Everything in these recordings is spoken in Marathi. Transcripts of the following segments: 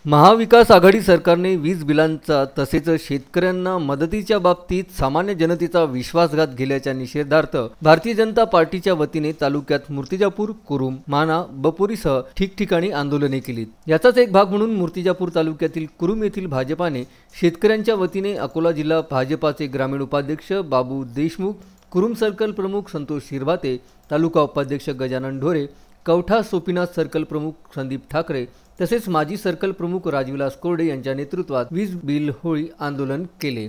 महाविकास आघाडी सरकारने वीज बिलांचा तसेच शेतकऱ्यांना मदतीच्या बाबतीत सामान्य जनतेचा विश्वासघात केल्याच्या निषेधार्थ भारतीय जनता पार्टीच्या वतीने तालुक्यात मूर्तिजापूर, कुरुम, माना, बपोरीसह ठिकठिकाणी आंदोलने केली। याचाच एक भाग म्हणून मूर्तिजापूर तालुक्यातील कुरुम येथील भाजपाने शेतकऱ्यांच्या वतीने अकोला जिल्हा भाजपाचे ग्रामीण उपाध्यक्ष बाबू देशमुख, कुरुम सर्कल प्रमुख संतोष शिरभाते, तालुका उपाध्यक्ष गजानन ढोरे, कवठा सोपीनाथ सर्कल प्रमुख संदीप ठाकरे तसेच माजी सर्कल प्रमुख राजविलास कोरडे यांच्या नेतृत्वात वीज बिल होळी आंदोलन केले।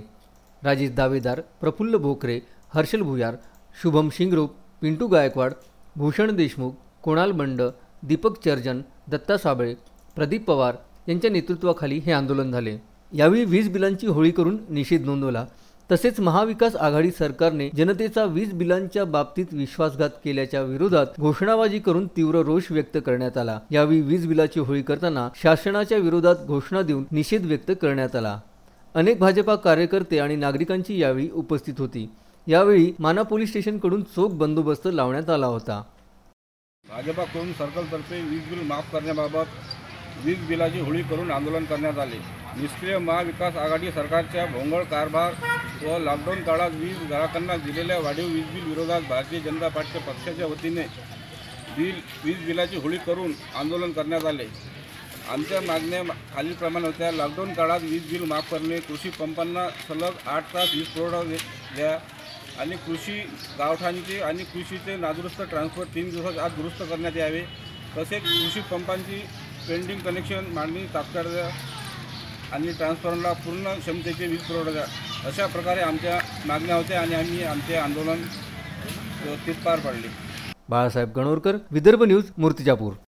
राजेश दावेदार, प्रफुल्ल भोकरे, हर्षल भुयार, शुभम शिंगरूप, पिंटू गायकवाड, भूषण देशमुख, कुणाल बंड, दीपक चर्जन, दत्ता साबळे, प्रदीप पवार यांच्या नेतृत्वाखाली हे आंदोलन झाले। यावेळी वीज बिलांची होळी करून निषेध नोंदवला। तसेच महाविकास आघाडी सरकारने जनतेचा वीज बिलांच्या बाबतीत विश्वासघात केल्याच्या विरोधात घोषणाबाजी करून तीव्र रोष व्यक्त करण्यात आला। यावेळी वीज बिलाची होळी करताना शासनाच्या विरोधात घोषणा देऊन निषेध व्यक्त करण्यात आला। अनेक भाजपा कार्यकर्ते आणि नागरिकांची यावेळी उपस्थित होती। यावेळी माना पोलीस स्टेशनकडून चोख बंदोबस्त लावण्यात आला होता। भाजपाकडून सर्कलतर्फे वीज बिल माफ करण्याबाबत वीज बिलाची होळी करून आंदोलन करण्यात आले। निष्क्रिय महाविकास आघाडी सरकारच्या भोंगळ कारभार व लॉकडाऊन काळात वीज ग्राहकांना दिलेल्या वाढीव वीज बिल विरोधात भारतीय जनता पार्टी पक्षाच्या वतीने वीज बिलाची होळी करून आंदोलन करण्यात आले। आमच्या मागण्या खालीलप्रमाणे होत्या। लॉकडाऊन काळात वीज बिल माफ करणे, कृषी पंपांना सलग 8 तास वीज पुरवठा द्या आणि कृषी गावठाणचे आणि कृषीचे नादुरुस्त ट्रान्सफर 3 दिवसात आत दुरुस्त करण्यात यावे। तसेच कृषी पंपांची पेंडिंग कनेक्शन मागणी तात्काळ द्या आणि ट्रान्सफॉर्मरला पूर्ण क्षमतेचे वीज पुरवठा द्या। अशा प्रकारे आमच्या मागण्या होत्या आणि आम्ही आमचे आंदोलन व्यवस्थित पार पाडले। बाळासाहेब गणोरकर, विदर्भ न्यूज, मूर्तिजापूर।